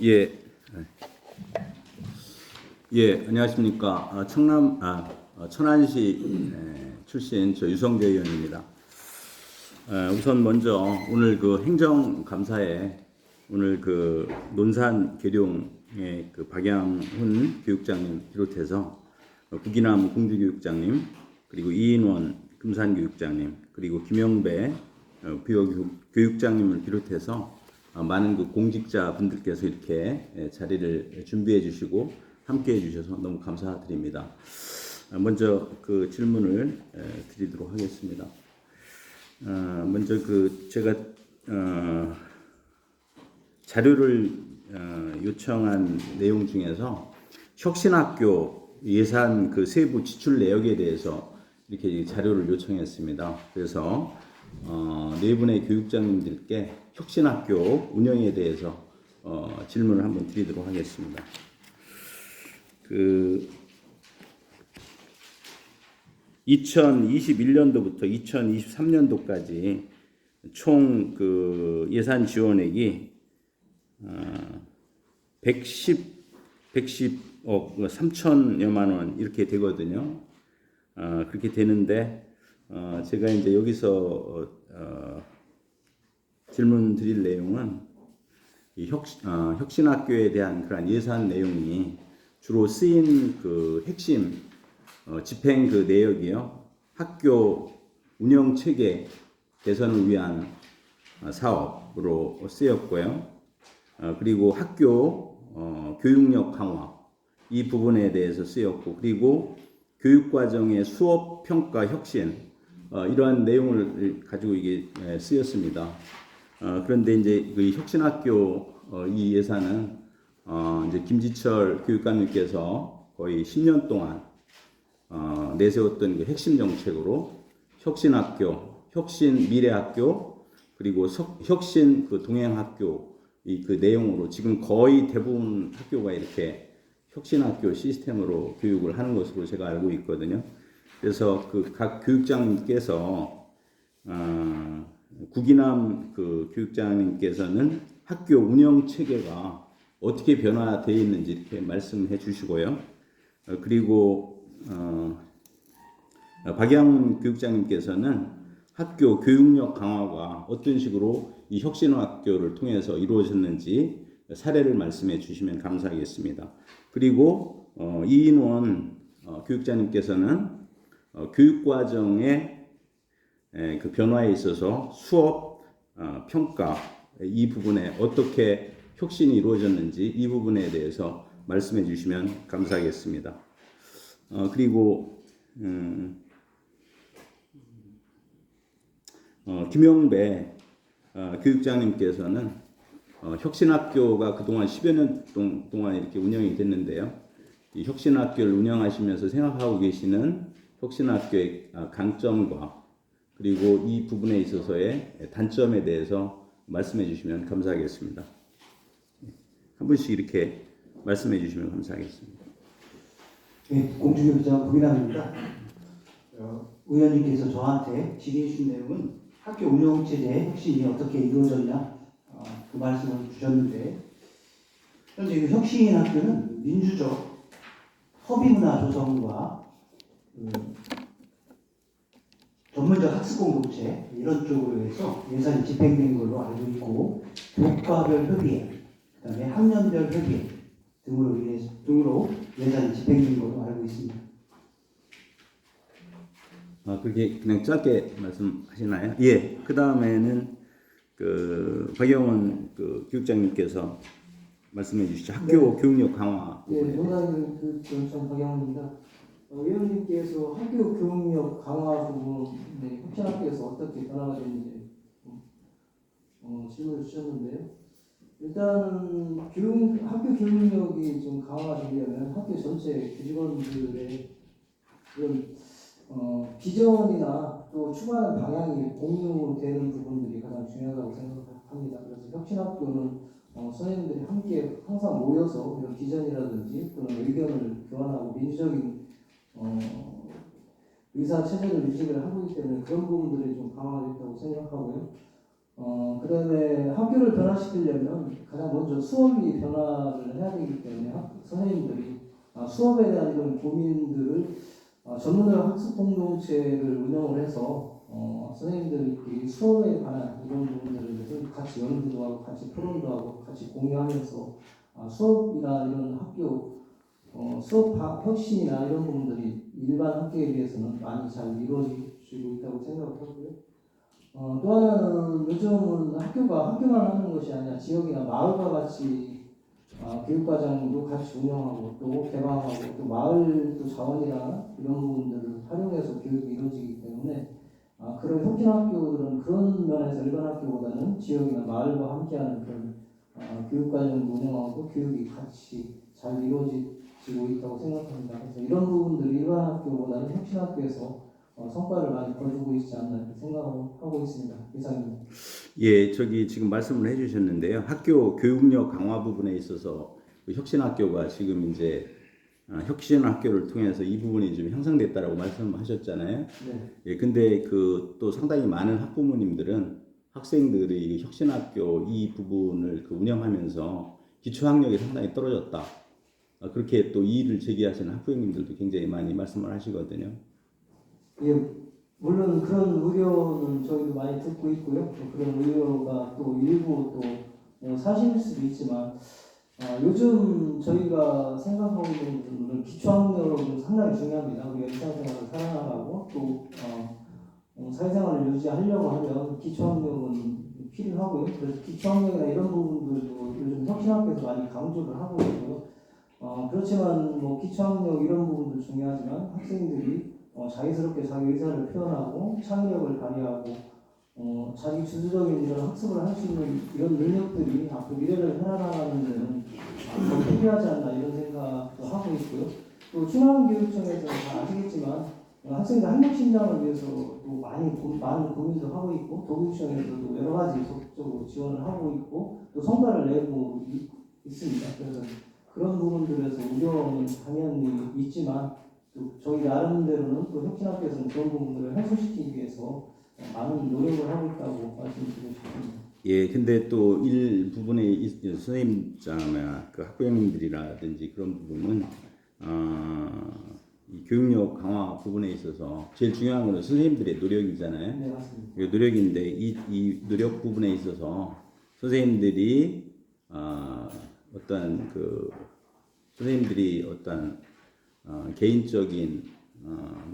예, 안녕하십니까. 천안시 출신 저 유성재 의원입니다. 우선 먼저 오늘 그 행정감사에 오늘 그 논산 계룡의 그 박양훈 교육장님 비롯해서 구기남 공주교육장님, 그리고 이인원 금산교육장님, 그리고 김영배 교육장님을 비롯해서 많은 그 공직자 분들께서 이렇게 자리를 준비해 주시고 함께 해 주셔서 너무 감사드립니다. 먼저 그 질문을 드리도록 하겠습니다. 먼저 그 제가 자료를 요청한 내용 중에서 혁신학교 예산 그 세부 지출 내역에 대해서 이렇게 자료를 요청했습니다. 그래서 네 분의 교육장님들께 혁신학교 운영에 대해서 질문을 한번 드리도록 하겠습니다. 그 2021년도부터 2023년도까지 총 그 예산 지원액이 110억 3천여만 원 이렇게 되거든요. 그렇게 되는데 제가 이제 여기서 질문 드릴 내용은 이 혁신학교에 대한 그런 예산 내용이 주로 쓰인 그 핵심 집행 그 내역이요. 학교 운영 체계 개선을 위한 사업으로 쓰였고요. 그리고 학교 교육력 강화 이 부분에 대해서 쓰였고, 그리고 교육과정의 수업 평가 혁신 이러한 내용을 가지고 이게 쓰였습니다. 그런데 이제 그 혁신학교 이 예산은 이제 김지철 교육감님께서 거의 10년 동안 내세웠던 그 핵심 정책으로 혁신학교, 혁신 미래학교, 그리고 혁신 그 동행학교 이 그 내용으로 지금 거의 대부분 학교가 이렇게 혁신학교 시스템으로 교육을 하는 것으로 제가 알고 있거든요. 그래서 그 각 교육장님께서 구기남 그 교육장님께서는 학교 운영 체계가 어떻게 변화되어 있는지 이렇게 말씀해 주시고요. 그리고 박양훈 교육장님께서는 학교 교육력 강화가 어떤 식으로 이 혁신학교를 통해서 이루어졌는지 사례를 말씀해 주시면 감사하겠습니다. 그리고 이인원 교육장님께서는 교육과정의 그 변화에 있어서 수업 평가 이 부분에 어떻게 혁신이 이루어졌는지 이 부분에 대해서 말씀해 주시면 감사하겠습니다. 그리고 김영배 교육장님께서는 혁신학교가 그동안 10여 년 동안 이렇게 운영이 됐는데요. 이 혁신학교를 운영하시면서 생각하고 계시는 혁신학교의 강점과 그리고 이 부분에 있어서의 단점에 대해서 말씀해 주시면 감사하겠습니다. 한 분씩 이렇게 말씀해 주시면 감사하겠습니다. 네, 공주교육장 구기남입니다. 의원님께서 저한테 질의해 주신 내용은 학교 운영체제의 혁신이 어떻게 이루어졌냐 그 말씀을 주셨는데, 현재 이 혁신학교는 민주적 허비문화 조성과 전문적 학습 공동체 이런 쪽으로 해서 예산이 집행된 걸로 알고 있고, 교과별 협의회, 그다음에 학년별 협의회 등으로 예산이 집행된 걸로 알고 있습니다. 그렇게 그냥 짧게 말씀하시나요? 예. 그 다음에는 그 박영원 그 교육장님께서 말씀해 주시죠. 학교 네. 교육력 강화. 네, 논산교육청 박영훈입니다. 의원님께서 학교 교육력 강화 부분에 혁신학교에서 어떻게 변화가 되는지 질문을 주셨는데요. 일단은 학교 교육력이 좀 강화가 되려면 학교 전체 교직원들의 그런 비전이나 또 추구하는 방향이 공유되는 부분들이 가장 중요하다고 생각합니다. 그래서 혁신학교는 선생님들이 함께 항상 모여서 이런 비전이라든지 그런 의견을 교환하고 민주적인 의사 체제를 유지를 하고 있기 때문에 그런 부분들이 좀 강화됐다고 생각하고요. 그다음에 학교를 변화시키려면 가장 먼저 수업이 변화를 해야 되기 때문에 선생님들이 수업에 대한 이런 고민들을 전문적 학습 공동체를 운영을 해서 선생님들이 수업에 관한 이런 부분들을 같이 연구도 하고 같이 토론도 하고 같이 공유하면서 수업이나 이런 학교 수업 혁신이나 이런 부분들이 일반 학교에 비해서는 많이 잘 이루어지고 있다고 생각하고요. 또 하나는 요즘은 학교만 하는 것이 아니라 지역이나 마을과 같이 교육과정도 같이 운영하고 또 개방하고 또 마을 또 자원이나 이런 부분들을 활용해서 교육이 이루어지기 때문에 그런 혁신학교들은 그런 면에서 일반 학교보다는 지역이나 마을과 함께하는 그런 교육과정도 운영하고 교육이 같이 잘 이루어지고 있다고 생각합니다. 그래서 이런 부분들이 일반 학교보다는 혁신학교에서 성과를 많이 거두고 있지 않나 이렇게 생각하고 있습니다. 이상입니다. 예, 저기 지금 말씀을 해주셨는데요. 학교 교육력 강화 부분에 있어서 그 혁신학교가 지금 이제 혁신학교를 통해서 이 부분이 좀 향상됐다라고 말씀하셨잖아요. 네. 예, 근데 그 또 상당히 많은 학부모님들은 학생들이 혁신학교 이 부분을 그 운영하면서 기초학력이 상당히 떨어졌다. 그렇게 또 이의를 제기하시는 학부모님들도 굉장히 많이 말씀을 하시거든요. 예, 물론 그런 우려는 저희도 많이 듣고 있고요. 또 그런 우려가 또 일부 또 사실일 수도 있지만 요즘 저희가 생각하고 있는 부분은 기초학력은 상당히 중요합니다. 우리가 일상생활을 살아나가고 또 사회생활을 유지하려고 하면 기초학력은 필요하고요. 그래서 기초학력이나 이런 부분들도 요즘 혁신학교에서 많이 강조를 하고 있고요. 그렇지만 뭐 기초학력 이런 부분도 중요하지만 학생들이 자유스럽게 자기 의사를 표현하고 창의력을 발휘하고 자기 주도적인 이런 학습을 할 수 있는 이런 능력들이 앞으로 미래를 살아나가는 데는 더 필요하지 않나 이런 생각도 하고 있고요. 또 중앙교육청에서는 다 아시겠지만 학생들 학력 신장을 위해서 또 많은 고민도 하고 있고 도교육청에서도 여러 가지 적극적으로 지원을 하고 있고 또 성과를 내고 있습니다. 그래서 그런 부분들에서 우려는 당연히 있지만 또 저희 나름대로는 또 혁신학교에서는 그런 부분들을 해소시키기 위해서 많은 노력을 하고 있다고 말씀드리고 싶습니다. 예, 근데 또 일부분의 선생님자나 그 학부형님들이라든지 그런 부분은 이 교육력 강화 부분에 있어서 제일 중요한 건 선생님들의 노력이잖아요. 네, 맞습니다. 이 노력인데 이 노력 부분에 있어서 선생님들이 어떤 그 선생님들이 어떤 개인적인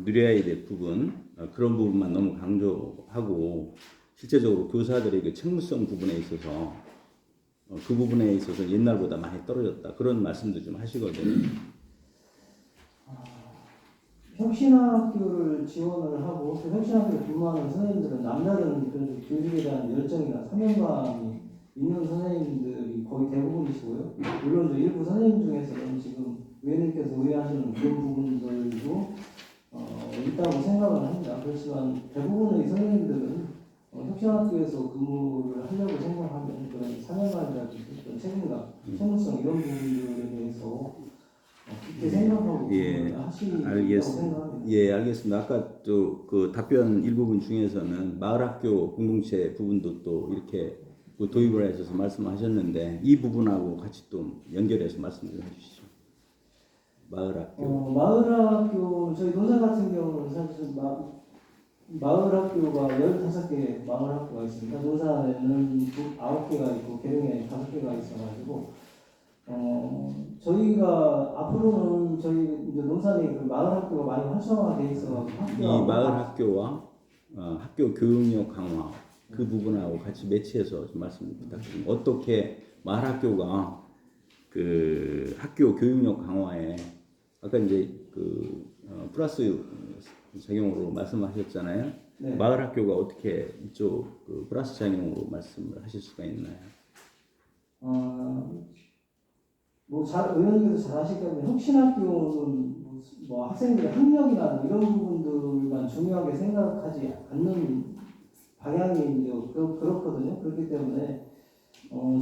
누려야 될 부분 그런 부분만 너무 강조하고 실제적으로 교사들의 그 책무성 부분에 있어서 그 부분에 있어서 옛날보다 많이 떨어졌다 그런 말씀도 좀 하시거든요. 혁신학교를 지원을 하고 그 혁신학교를 근무하는 선생님들은 남다른 그런 교육에 대한 열정이나 사명감이 있는 선생님들이 거의 대부분이시고요. 물론 일부 선생님 중에서는 지금 의원님께서 의뢰하시는 그런 부분들도 있다고 생각을 합니다. 그렇지만 대부분의 선생님들은 혁신학교에서 근무를 하려고 생각하면 그런 사명감이라든지 그런 책임감, 책무성 이런 부분들에 대해서 깊게 생각하고 예, 하시다고 생각합니다. 예, 알겠습니다. 아까 또 그 답변 일부분 중에서는 마을학교 공동체 부분도 또 이렇게 그 도입을 하셔서 말씀하셨는데 이 부분하고 같이 또 연결해서 말씀 좀 해주시죠. 마을학교. 마을학교 저희 논산 같은 경우는 사실 마을학교가 15개 마을학교가 있습니다. 논산에는 9개가 있고 계룡에 5개가 있어가지고 저희가 앞으로는 저희 이제 논산에 그 마을학교가 많이 활성화돼 있어 이 마을학교와 학교 교육력 강화 그 부분하고 같이 매치해서 좀 말씀 부탁드립니다. 어떻게 마을학교가 그 학교 교육력 강화에 아까 이제 그 플러스 작용으로 말씀하셨잖아요. 네. 마을학교가 어떻게 이쪽 그 플러스 작용으로 말씀을 하실 수가 있나요? 의원님께서 잘 아시겠지만 혁신학교는 뭐 학생들의 학력이나 이런 부분들만 중요하게 생각하지 않는 방향이 이제 그렇거든요. 그렇기 때문에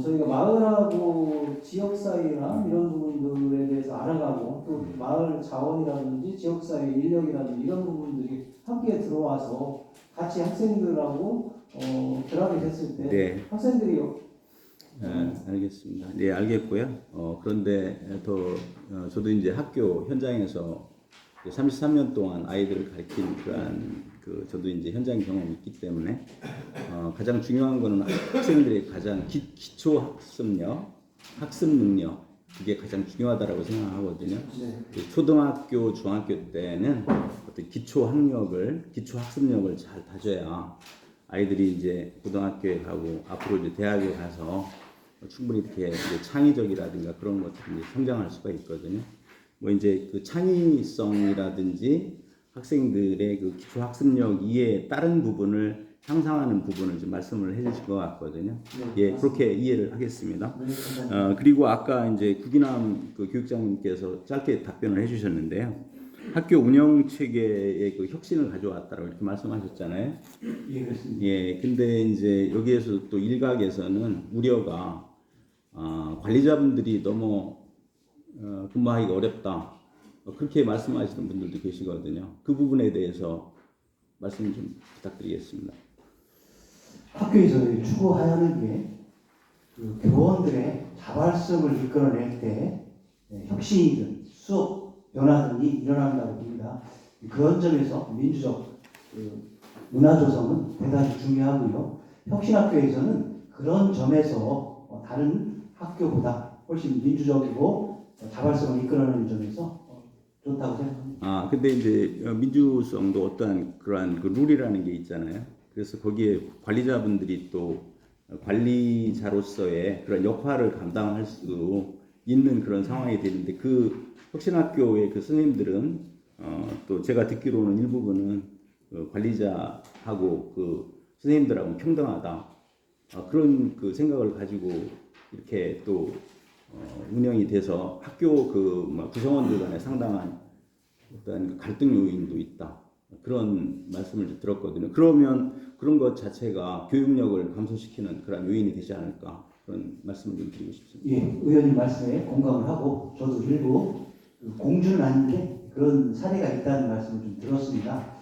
저희가 마을하고 지역사회나 이런 부분들에 대해서 알아가고 또 마을 자원이라든지 지역사회 인력이라든지 이런 부분들이 함께 들어와서 같이 학생들하고 결합이 됐을 때 네. 학생들이 알겠습니다. 네, 알겠고요. 그런데 저도 이제 학교 현장에서 33년 동안 아이들을 가르친 그러한 저도 이제 현장 경험이 있기 때문에 가장 중요한 거는 학생들의 가장 기초 학습력, 학습 능력 그게 가장 중요하다라고 생각하거든요. 네. 초등학교, 중학교 때는 어떤 기초 학습력을 잘 다져야 아이들이 이제 고등학교에 가고 앞으로 이제 대학에 가서 충분히 이렇게 이제 창의적이라든가 그런 것들이 성장할 수가 있거든요. 뭐 이제 그 창의성이라든지 학생들의 그 기초 학습력 이외에 다른 부분을 향상하는 부분을 좀 말씀을 해주신 것 같거든요. 네, 예, 그렇게 이해를 하겠습니다. 네, 감사합니다. 그리고 아까 이제 구기남 교육장님께서 짧게 답변을 해주셨는데요. 학교 운영 체계의 그 혁신을 가져왔다라고 이렇게 말씀하셨잖아요. 예, 그렇습니다. 예, 근데 이제 여기에서 또 일각에서는 우려가 관리자분들이 너무 근무하기가 어렵다. 그렇게 말씀하시는 분들도 계시거든요. 그 부분에 대해서 말씀 좀 부탁드리겠습니다. 학교에서 추구하는 게그 교원들의 자발성을 이끌어낼 때 혁신이든 수업 변화등이 일어난다고 봅니다. 그런 점에서 민주적 문화 조성은 대단히 중요하고요. 혁신학교에서는 그런 점에서 다른 학교보다 훨씬 민주적이고 자발성을 이끌어내는 점에서 좋다고 생각합니다. 근데 이제 민주성도 어떠한 그러한 그 룰이라는 게 있잖아요. 그래서 거기에 관리자분들이 또 관리자로서의 그런 역할을 감당할 수 있는 그런 상황이 되는데 그 혁신학교의 그 선생님들은 또 제가 듣기로는 일부분은 관리자하고 그 선생님들하고 평등하다 그런 그 생각을 가지고 이렇게 또 운영이 돼서 학교 구성원들 간에 상당한 어떤 갈등 요인도 있다. 그런 말씀을 들었거든요. 그러면 그런 것 자체가 교육력을 감소시키는 그런 요인이 되지 않을까 그런 말씀을 좀 드리고 싶습니다. 예, 의원님 말씀에 공감을 하고 저도 일부 공주는 아닌데 그런 사례가 있다는 말씀을 좀 들었습니다.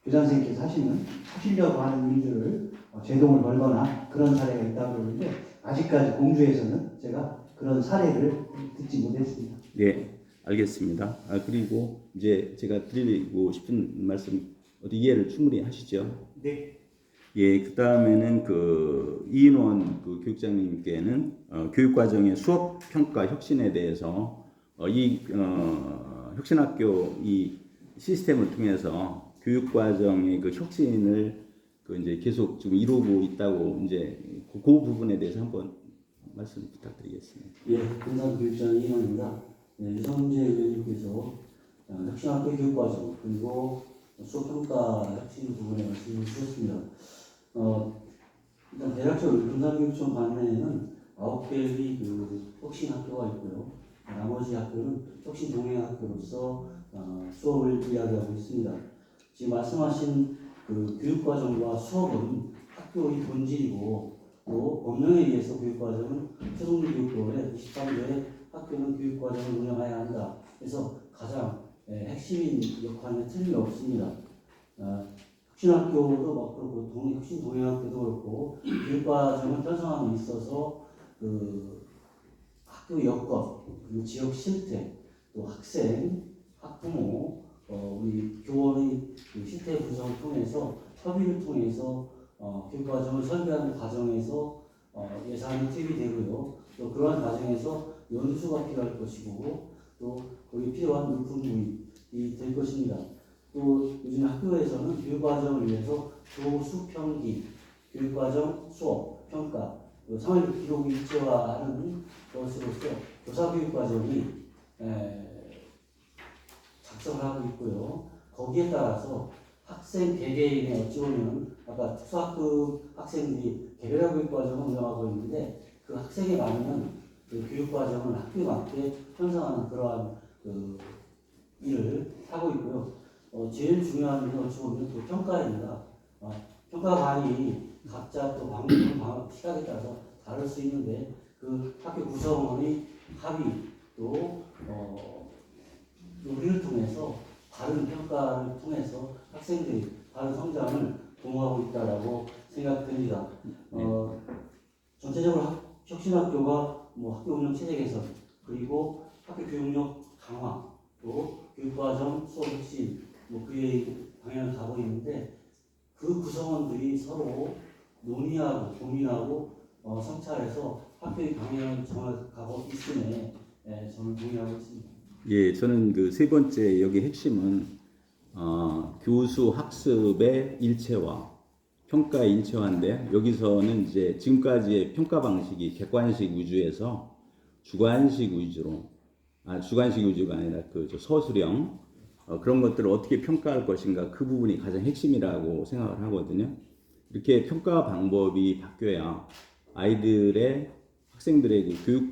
교장 선생님께서 하시려고 하는 일들을 제동을 걸거나 그런 사례가 있다고 그러는데 아직까지 공주에서는 제가 그런 사례를 듣지 못했습니다. 네, 알겠습니다. 그리고 이제 제가 드리고 싶은 말씀 어디 이해를 충분히 하시죠? 네. 예, 그 다음에는 이인원 교육장님께는 교육과정의 수업 평가 혁신에 대해서 혁신학교 이 시스템을 통해서 교육과정의 그 혁신을 이제 계속 지금 이루고 있다고 이제 그 부분에 대해서 한번 말씀 부탁드리겠습니다. 예, 군산교육장 이인원입니다. 네, 유성재 의원님께서 혁신학교 교육과정 그리고 수업평가 혁신 부분에 말씀을 주셨습니다. 일단 대략적으로 군산교육청 관내에는 9개의 그 혁신학교가 있고요. 나머지 학교는 혁신 동행학교로서 수업을 이야기하고 있습니다. 지금 말씀하신 그 교육과정과 수업은 학교의 본질이고 또 법령에 의해서 교육과정은 초등교육법의 23조에 학교는 교육과정을 운영해야 한다. 그래서 가장 핵심인 역할에 틀림없습니다. 혁신학교도 막 그렇고 혁신 동행학교도 그렇고 교육과정을 편성함에 있어서 그 학교 여건, 그리고 지역 실태, 또 학생, 학부모, 우리 교원의 그 실태 구성을 통해서 협의를 통해서 교육과정을 설계하는 과정에서 예산이 투입이 되고요. 또 그러한 과정에서 연수가 필요할 것이고 또 거기 필요한 물품 구입이 될 것입니다. 또 요즘 학교에서는 교육과정을 위해서 교수평기, 교육과정 수업, 평가, 생활 기록을 일체화하는 것으로서 교사교육과정이 작성을 하고 있고요. 거기에 따라서 학생 개개인의 어찌 보면 아까 특수학급 학생들이 개별화 교육과정을 운영하고 있는데 그 학생에 맞는 그 교육과정을 학교에 맞게 편성하는 그러한 그 일을 하고 있고요. 제일 중요한 건 어찌 보면 그 평가입니다. 평가관이 각자 또 방법 시각에 따라서 다를 수 있는데 그 학교 구성원의 합의 또 우리를 통해서 다른 평가를 통해서 학생들이 다른 성장을 도모하고 있다라고 생각됩니다. 전체적으로 혁신학교가 뭐 학교 운영 체제 개선, 그리고 학교 교육력 강화, 또 교육과정 수업 혁신, 뭐 그의 방향을 가고 있는데, 그 구성원들이 서로 논의하고 고민하고 성찰해서 학교의 방향을 정해가고 있음에 저는 동의하고 있습니다. 예, 저는 그 세 번째 여기 핵심은 교수 학습의 일체화, 평가의 일체화인데, 여기서는 이제 지금까지의 평가 방식이 객관식 위주에서 주관식 위주로, 주관식 위주가 아니라 저 서술형 그런 것들을 어떻게 평가할 것인가, 그 부분이 가장 핵심이라고 생각을 하거든요. 이렇게 평가 방법이 바뀌어야 아이들의 학생들의 그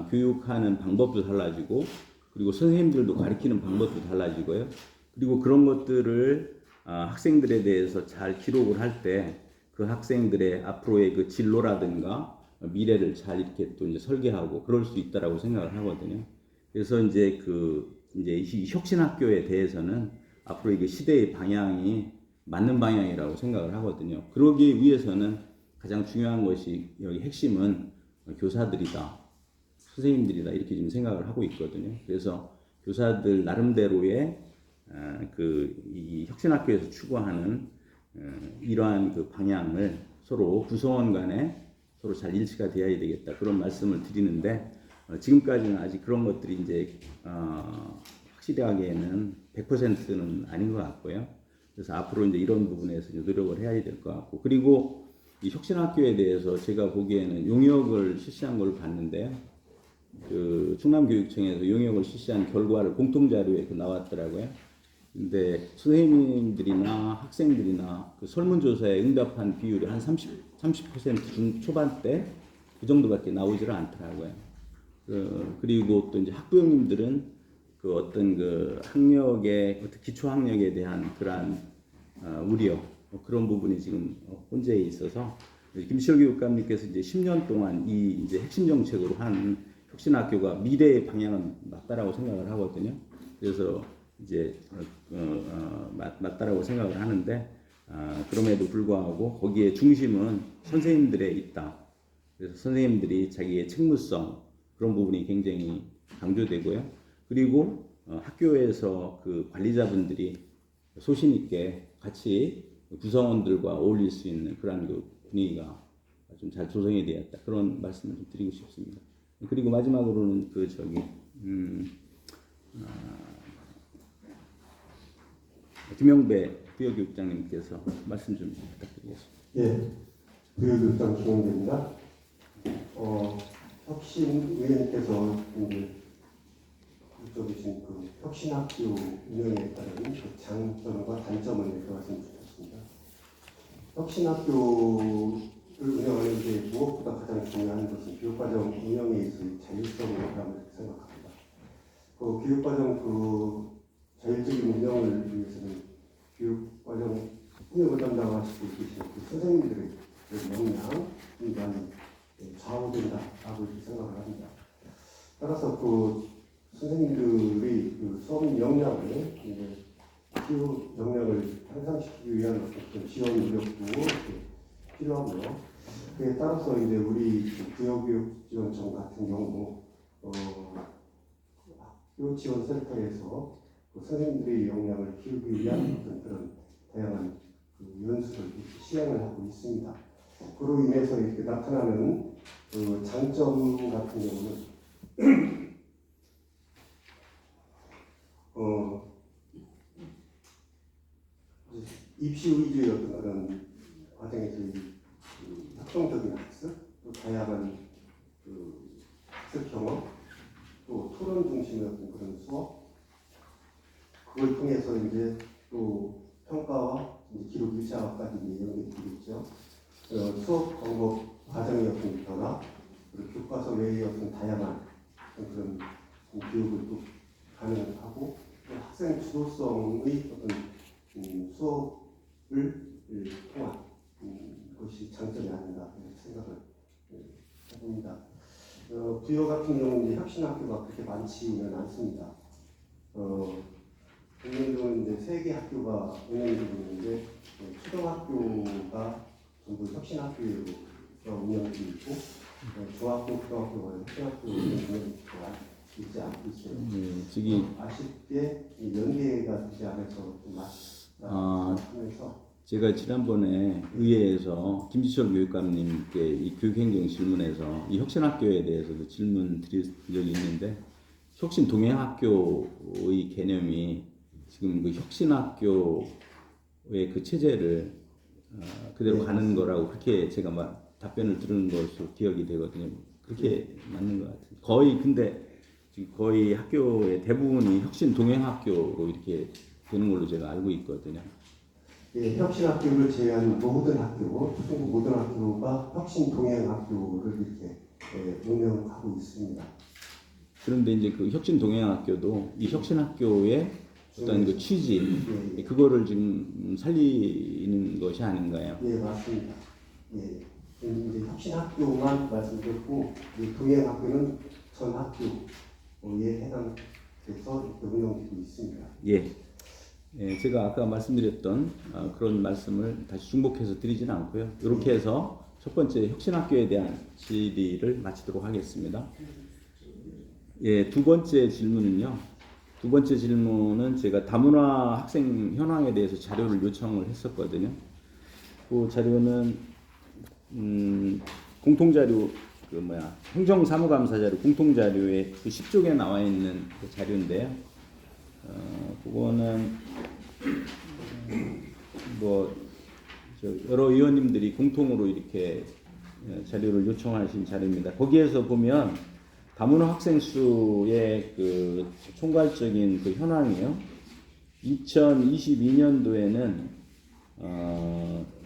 교육하는 방법도 달라지고, 그리고 선생님들도 가르치는 방법도 달라지고요. 그리고 그런 것들을 학생들에 대해서 잘 기록을 할 때 그 학생들의 앞으로의 그 진로라든가 미래를 잘 이렇게 또 이제 설계하고 그럴 수 있다라고 생각을 하거든요. 그래서 이제 이 혁신학교에 대해서는 앞으로 이게 시대의 방향이 맞는 방향이라고 생각을 하거든요. 그러기 위해서는 가장 중요한 것이, 여기 핵심은 교사들이다, 선생님들이다, 이렇게 지금 생각을 하고 있거든요. 그래서 교사들 나름대로의 이 혁신학교에서 추구하는 이러한 그 방향을 서로 구성원 간에 서로 잘 일치가 되어야 되겠다, 그런 말씀을 드리는데, 지금까지는 아직 그런 것들이 이제 확실하게는 100%는 아닌 것 같고요. 그래서 앞으로 이제 이런 부분에서 이제 노력을 해야 될 것 같고, 그리고 이 혁신학교에 대해서 제가 보기에는 용역을 실시한 걸 봤는데요. 그 충남교육청에서 용역을 실시한 결과를 공통자료에 나왔더라고요. 근데 선생님들이나 학생들이나 그 설문조사에 응답한 비율이 한 30% 초반대 그 정도밖에 나오지를 않더라고요. 그리고 또 이제 학부형님들은 그 어떤 그 학력의 어떤 기초 학력에 대한 그러한 우려, 그런 부분이 지금 혼재해 있어서, 김시열 교육감님께서 이제 10년 동안 이 이제 핵심 정책으로 한 혁신학교가 미래의 방향은 맞다라고 생각을 하거든요. 그래서 이제 맞다라고 생각을 하는데, 그럼에도 불구하고 거기에 중심은 선생님들에 있다. 그래서 선생님들이 자기의 책무성, 그런 부분이 굉장히 강조되고요. 그리고 학교에서 그 관리자분들이 소신 있게 같이 구성원들과 어울릴 수 있는 그런 그 분위기가 좀 잘 조성이 되었다, 그런 말씀을 좀 드리고 싶습니다. 그리고 마지막으로는 김영배 부여교육장님께서 말씀 좀 부탁드리겠습니다. 예, 부여교육장 김영배입니다. 혁신위원님께서 이제 여쭤보신 그 혁신학교 운영에 따른 그 장점과 단점을 말씀 주셨습니다. 혁신학교를 운영하는 데 무엇보다 가장 중요한 것은 교육과정 운영에 있어서 자율성이라고 생각합니다. 그 교육과정 자율적인 운영을 위해서는 교육과정 운영을 담당하시고 계신 그 선생님들의 역량이 많이 좌우된다라고 생각을 합니다. 따라서 그 선생님들의 그 수업 역량을 교육 역량을 향상시키기 위한 어떤 지원 노력도 필요하고요. 그에 따라서 이제 우리 부여교육지원청 같은 경우 학교 지원센터에서 그 선생님들의 역량을 키우기 위한 어떤 그런 다양한 연수를 시행을 하고 있습니다. 그로 인해서 이렇게 나타나는 그 장점 같은 경우는 입시 위주의 어떤 그런 과정에서 협동적인 학습, 또 다양한 학습 경험, 또 토론 중심의 어떤 그런 수업, 그걸 통해서 이제 또 평가와 기록 일차까지 연결되어 있죠. 수업 방법 과정의 어떤 변화, 그리고 교과서 외의 어떤 다양한 그런 교육을 또 가능하고, 또 학생 주도성의 어떤 수업을 통한 것이 장점이 아닌가 생각을 해봅니다. 부여 같은 경우는 혁신학교가 그렇게 많지는 않습니다. 국민들은 이제 3개 학교가 운영되고 있는데, 초등학교가 전부 혁신학교가 운영되고 있고 중학교, 고등학교, 혁신학교 운영가 있지 않고 있어요. 저기 아쉽게 이 연계가 되지 않아서 좀 하면서 제가 지난번에 의회에서 김지철 교육감님께 이 교육행정 질문에서 이 혁신학교에 대해서도 질문 드린 적이 있는데 혁신 동행학교의 개념이 지금 그 혁신학교의 그 체제를 그대로 가는 거라고 그렇게 제가 답변을 들은 것으로 기억이 되거든요. 그렇게 맞는 것 같아요. 거의 근데 지금 거의 학교의 대부분이 혁신 동행학교로 이렇게 되는 걸로 제가 알고 있거든요. 예, 혁신학교를 제외한 모든 학교, 초중고 모든 학교가 혁신 동행학교를 이렇게 운영하고 있습니다. 그런데 이제 그 혁신 동행학교도 이 혁신학교의 어떤 그 취지 그거를 지금 살리는 것이 아닌가요? 예, 맞습니다. 예, 이제 혁신학교만 말씀드렸고 이 동행학교는 전 학교에 해당돼서 이렇게 운영되고 있습니다. 예. 제가 아까 말씀드렸던 그런 말씀을 다시 중복해서 드리지는 않고요. 이렇게 해서 첫 번째 혁신학교에 대한 질의를 마치도록 하겠습니다. 예, 두 번째 질문은요. 두 번째 질문은 제가 다문화 학생 현황에 대해서 자료를 요청을 했었거든요. 그 자료는 공통자료 행정사무감사 자료 공통자료에 그 10쪽에 나와 있는 그 자료인데요. 그거는 여러 의원님들이 공통으로 이렇게 자료를 요청하신 자료입니다. 거기에서 보면 다문화 학생 수의 그 총괄적인 그 현황이요. 2022년도에는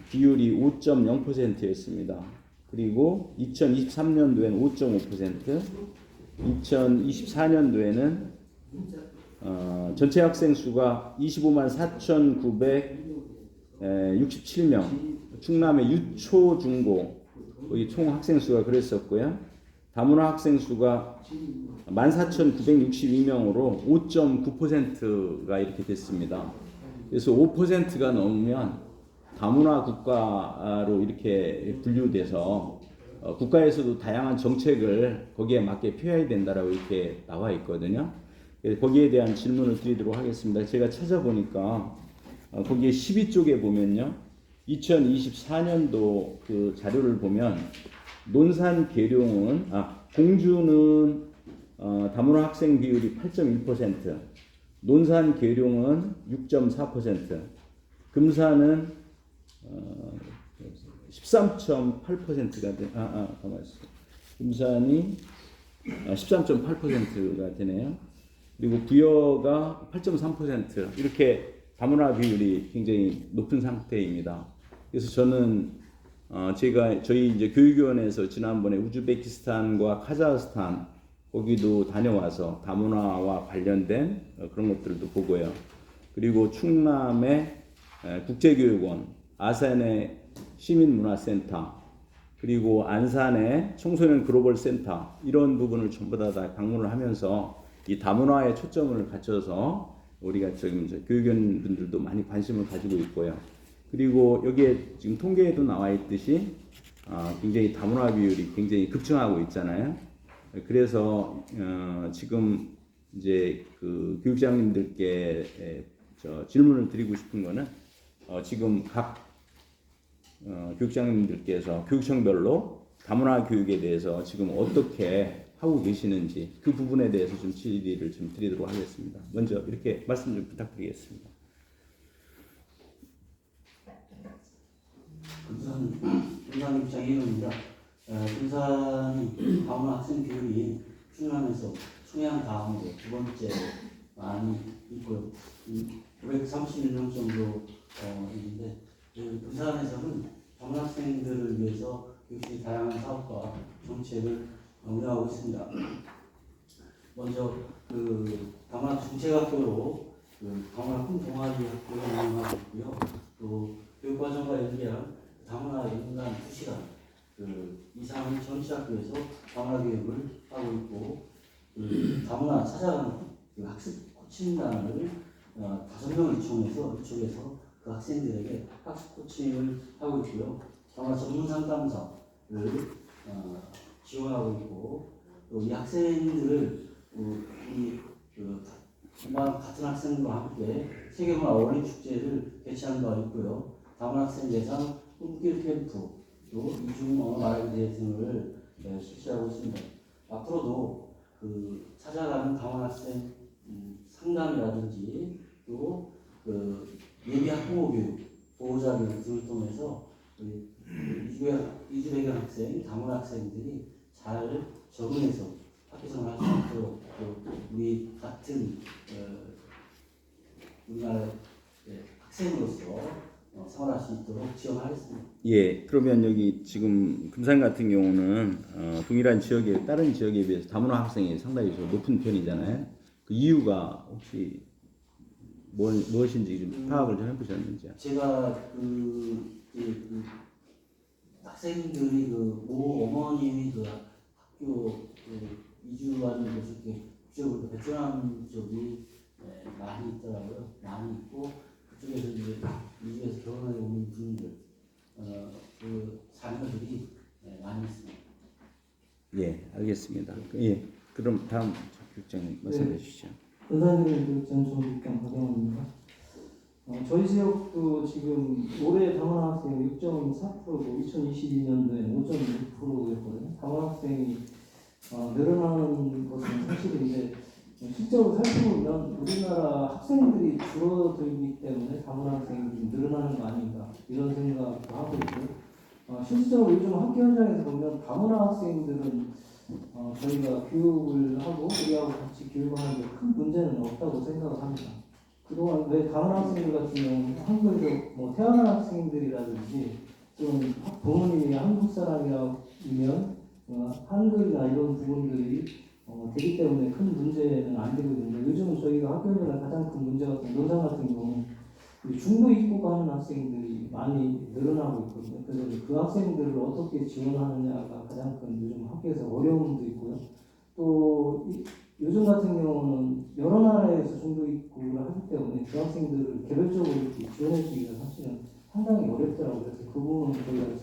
비율이 5.0%였습니다. 그리고 2023년도에는 5.5%, 2024년도에는 전체 학생 수가 25만 4,967명, 충남의 유초 중고 총 학생 수가 그랬었고요. 다문화 학생 수가 14,962명으로 5.9%가 이렇게 됐습니다. 그래서 5%가 넘으면 다문화 국가로 이렇게 분류돼서 국가에서도 다양한 정책을 거기에 맞게 펴야 된다라고 이렇게 나와 있거든요. 거기에 대한 질문을 드리도록 하겠습니다. 제가 찾아보니까 거기에 12쪽에 보면요. 2024년도 그 자료를 보면 논산 계룡은 공주는 다문화 학생 비율이 8.1%, 논산 계룡은 6.4%, 금산은 13.8%가 돼. 가만 있어. 금산이 13.8%가 되네요. 그리고 부여가 8.3% 이렇게 다문화 비율이 굉장히 높은 상태입니다. 그래서 저는 저희 이제 교육위원회에서 지난번에 우즈베키스탄과 카자흐스탄 거기도 다녀와서 다문화와 관련된 그런 것들도 보고요. 그리고 충남의 국제교육원, 아산의 시민문화센터, 그리고 안산의 청소년 글로벌 센터 이런 부분을 전부 다 방문을 하면서 이 다문화에 초점을 갖춰서 우리가 지금 교육위원 분들도 많이 관심을 가지고 있고요. 그리고 여기에 지금 통계에도 나와 있듯이 굉장히 다문화 비율이 굉장히 급증하고 있잖아요. 그래서 지금 이제 그 교육장님들께 질문을 드리고 싶은 거는 지금 각 교육장님들께서 교육청별로 다문화 교육에 대해서 지금 어떻게 하고 계시는지 그 부분에 대해서 좀 질의를 좀 드리도록 하겠습니다. 먼저 이렇게 말씀 좀 부탁드리겠습니다. 금산 입장 1호입니다. 금산이 다문화 학생 비율이 충남에서 충양 다음으로 두 번째 많이 있고요. 531명 정도 있는데 금산에서는 다문화 학생들을 위해서 교육청이 다양한 사업과 정책을 운영하고 있습니다. 먼저 그 다문화 중체학교로 다문화 꿈동아리 학교를 운영하고 있고요. 또 교육과정과 연계한 다문화 연간 2시간 이상 전시학교에서 다문화 교육을 하고 있고 다문화 찾아가는 학습 코칭단을 5명을 이쪽에서 그 학생들에게 학습 코칭을 하고 있고요. 다문화 전문 상담사를 지원하고 있고 또 이 학생들을 정말 같은 학생들과 함께 세계문화 어울림 축제를 개최하는 바가 있고요. 다문화 학생 예상 꿈길 캠프 또 이중 언어 말하기 대회 등을 실시하고 있습니다. 앞으로도 찾아가는 다문화 학생 상담이라든지 또 예비 학부모 교육, 보호자 교육 등을 통해서 이주 배경 학생, 다문화 학생들이 잘 적응해서 학교 생활할 수 있도록 또 우리 같은 우리나라 학생으로서 생활할 수 있도록 지원하겠습니다. 예, 그러면 여기 지금 금산 같은 경우는 동일한 지역에 다른 지역에 비해서 다문화 학생이 상당히 좀 높은 편이잖아요. 그 이유가 혹시 무엇인지 좀 파악을 좀 해보셨는지요? 제가 학생들이 모 어머님이 학교 이주하는 곳을 이렇게 국적으로 베트남 쪽이 많이 있더라고요. 많이 있고 그쪽에서 이제 이주해서 결혼하게 오는 분들 자녀들이 많이 있습니다. 예, 알겠습니다. 예, 그럼 다음 국장님 말씀해 주시죠. 은산교육전 총국장 박영호입니다. 저희 지역도 지금 올해 다문화 학생 6.4%고 2022년도에는 5.6%였거든요. 다문화 학생이 늘어나는 것은 사실인데 실제로 살펴보면 우리나라 학생들이 줄어들기 때문에 다문화 학생이 늘어나는 거 아닌가 이런 생각도 하고 있고 실질적으로 요즘 학교 현장에서 보면 다문화 학생들은 저희가 교육을 하고 우리하고 같이 교육을 하는데 큰 문제는 없다고 생각을 합니다. 그동안 왜 다문화 학생들 같은 경우는 한국에서 태어난 학생들이라든지 좀 부모님이 한국 사람이면 한글이나 이런 부분들이 되기 때문에 큰 문제는 안 되거든요. 요즘은 저희가 학교 현장에 가장 큰 문제 같은 논산 같은 경우는 중도 입국 하는 학생들이 많이 늘어나고 있거든요. 그래서 그 학생들을 어떻게 지원하느냐가 가장 큰 요즘 학교에서 어려움도 있고요. 또 요즘 같은 경우는 여러 나라에서 중도 입국을 하기 때문에 그 학생들을 개별적으로 이렇게 지원해 주기가 사실은 상당히 어렵더라고요. 그래서 그 부분은 저희가